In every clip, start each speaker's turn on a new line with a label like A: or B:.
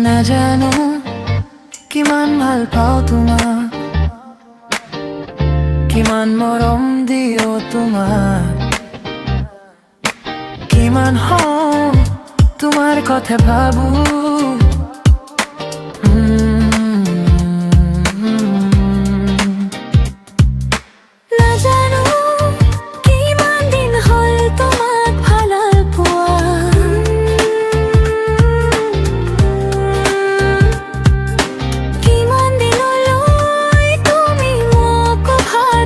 A: না জানো কিমান ভাল পাওঁ তোমাক, কিমান মৰম দিও তোমাক, কিমান হওঁ তোমাৰ কথা ভাবো। নাজানো কিমান দিন হ'ল তোমাক ভাল পোৱা, কিমান দিনলৈ তুমি মোক ভাল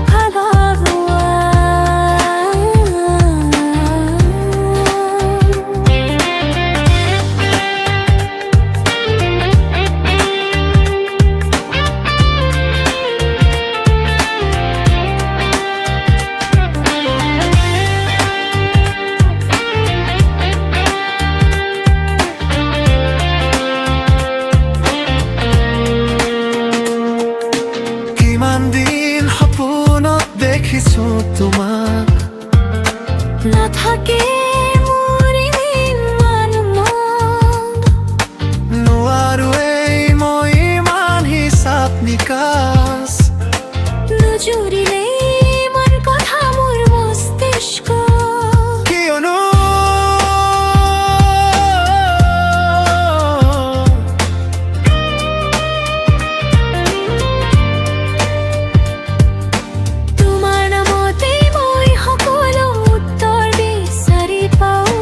A: পোৱা। কিমান দিন সপোনত দেখিছো তোমাক, নাথাকে মোৰ ইমান মন, নোৱাৰোৱেই মই ইমান হিচাপ নিকাচ, নুজুৰিলে ইমান কথা মোৰ মস্তিষ্ক। কিয়নো তোমাৰ নামতে মই সকলো উত্তৰ বিচাৰি পাওঁ,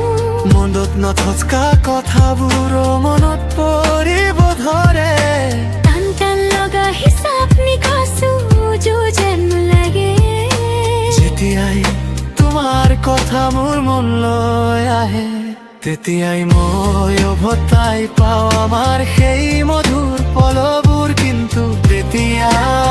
A: মনত নথকা কথাবোৰ মনত পৰিব ধৰে, টান টান লগা হিচাপ নিকাছো যেন লাগে। যেতিয়াই তোমাৰ কথা মোৰ মনলৈ আহে, তেতিয়াই মই উভতাই পাওঁ আমাৰ সেই মধুৰ পলবোৰ, কিন্তু তেতিয়াই